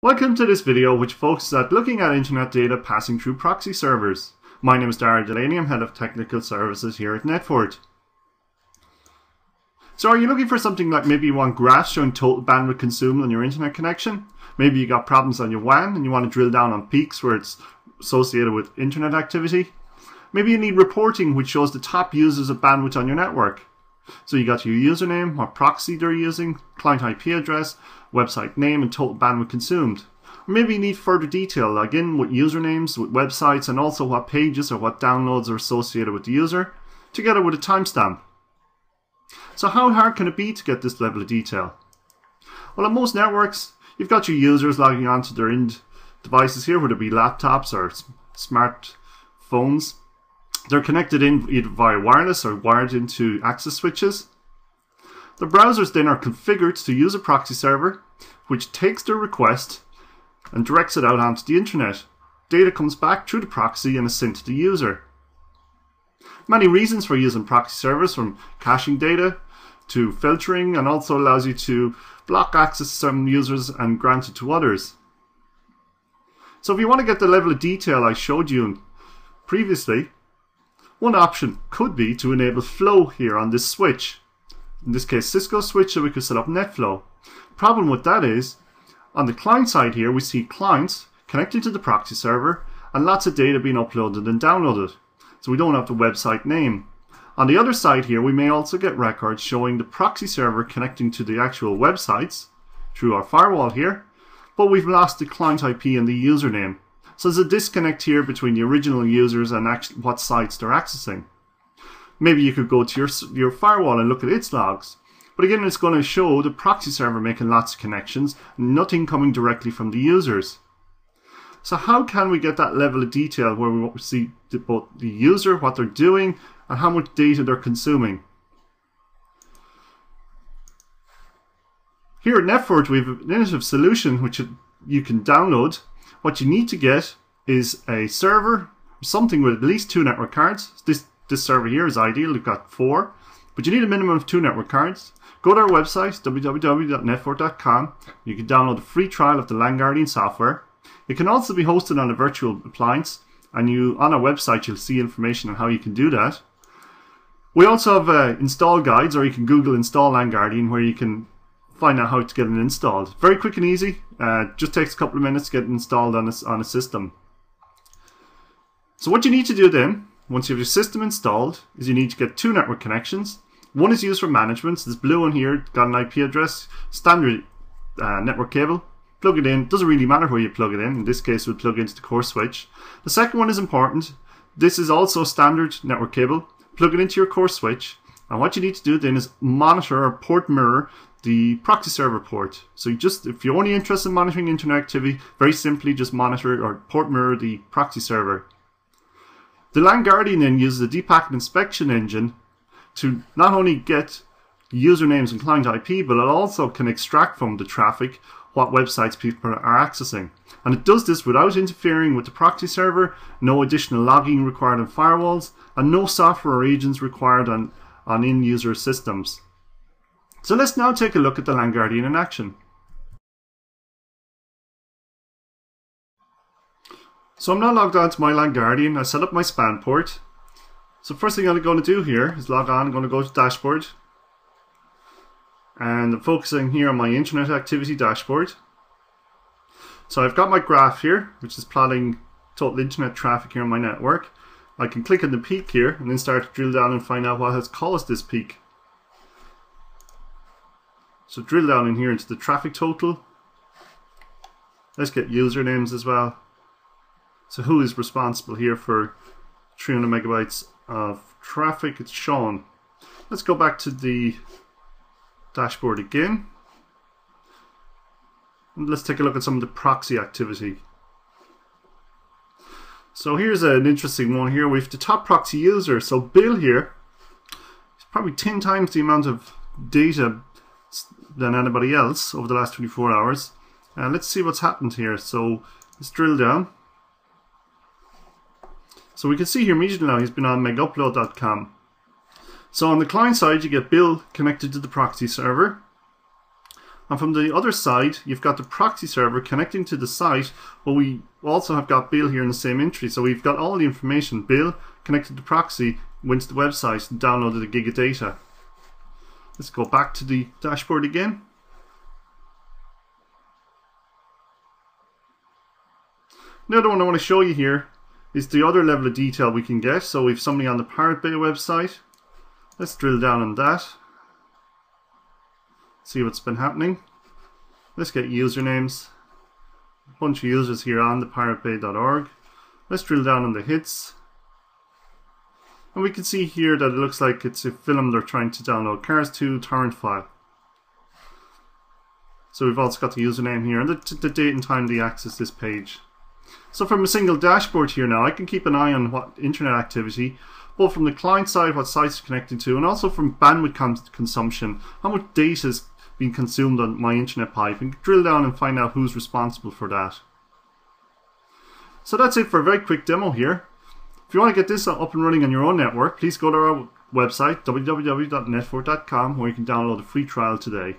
Welcome to this video which focuses at looking at internet data passing through proxy servers. My name is Darragh Delaney, I'm Head of Technical Services here at Netfort. So are you looking for something like maybe you want graphs showing total bandwidth consumed on your internet connection? Maybe you got problems on your WAN and you want to drill down on peaks where it's associated with internet activity? Maybe you need reporting which shows the top users of bandwidth on your network. So you got your username, what proxy they're using, client IP address, website name and total bandwidth consumed. Or maybe you need further detail, like in with usernames, with websites and also what pages or what downloads are associated with the user, together with a timestamp. So how hard can it be to get this level of detail? Well, on most networks, you've got your users logging onto their end devices here, whether it be laptops or smartphones. They're connected in either via wireless or wired into access switches. The browsers then are configured to use a proxy server, which takes their request and directs it out onto the internet. Data comes back through the proxy and is sent to the user. Many reasons for using proxy servers, from caching data to filtering, and also allows you to block access to some users and grant it to others. So if you want to get the level of detail I showed you previously, one option could be to enable flow here on this switch. In this case, Cisco switch, so we could set up NetFlow. Problem with that is, on the client side here, we see clients connecting to the proxy server and lots of data being uploaded and downloaded. So we don't have the website name. On the other side here, we may also get records showing the proxy server connecting to the actual websites through our firewall here, but we've lost the client IP and the username. So there's a disconnect here between the original users and what sites they're accessing. Maybe you could go to your firewall and look at its logs. But again, it's going to show the proxy server making lots of connections, nothing coming directly from the users. So how can we get that level of detail where we see both the user, what they're doing, and how much data they're consuming? Here at Netfort, we have an innovative solution which you can download. What you need to get is a server, something with at least 2 network cards. This server here is ideal, we've got 4, but you need a minimum of 2 network cards. Go to our website, www.netfort.com. You can download a free trial of the LAN Guardian software. It can also be hosted on a virtual appliance, and on our website you'll see information on how you can do that. We also have install guides, or you can Google install LAN Guardian, where you can find out how to get it installed. Very quick and easy. Just takes a couple of minutes to get it installed on a system. So what you need to do then, once you have your system installed, is you need to get 2 network connections. One is used for management. So this blue one here got an IP address, standard network cable. Plug it in. Doesn't really matter where you plug it in. In this case, we'll plug into the core switch. The second one is important. This is also standard network cable. Plug it into your core switch. And what you need to do then is monitor or port mirror the proxy server port. So if you're only interested in monitoring internet activity, very simply just monitor or port mirror the proxy server. The LAN Guardian then uses a deep packet inspection engine to not only get usernames and client IP, but it also can extract from the traffic what websites people are accessing. And it does this without interfering with the proxy server, no additional logging required on firewalls, and no software or agents required on end user systems. So let's now take a look at the LAN Guardian in action. So I'm now logged on to my LAN Guardian. I set up my span port. So first thing I'm going to do here is log on. I'm going to go to dashboard. And I'm focusing here on my internet activity dashboard. So I've got my graph here, which is plotting total internet traffic here on my network. I can click on the peak here and then start to drill down and find out what has caused this peak. So drill down in here into the traffic total. Let's get usernames as well. So who is responsible here for 300 megabytes of traffic? It's Sean. Let's go back to the dashboard again. And let's take a look at some of the proxy activity. So here's an interesting one here. We have the top proxy user. So Bill here is probably 10 times the amount of data than anybody else over the last 24 hours. And let's see what's happened here. So let's drill down. So we can see here immediately now he's been on megupload.com. So on the client side you get Bill connected to the proxy server. And from the other side, you've got the proxy server connecting to the site, but we also have got Bill here in the same entry. So we've got all the information. Bill connected to proxy, went to the website and downloaded a gig of data. Let's go back to the dashboard again. The other one I want to show you here is the other level of detail we can get. So we've somebody on the Pirate Bay website. Let's drill down on that. See what's been happening. Let's get usernames. A bunch of users here on the piratebay.org. Let's drill down on the hits. And we can see here that it looks like it's a film they're trying to download. Cars 2 torrent file. So we've also got the username here and the date and time they access this page. So from a single dashboard here now, I can keep an eye on what internet activity, both from the client side, what sites are connected to, and also from bandwidth consumption, how much data is being consumed on my internet pipe, and drill down and find out who's responsible for that. So that's it for a very quick demo here. If you want to get this up and running on your own network, please go to our website, www.netfort.com, where you can download a free trial today.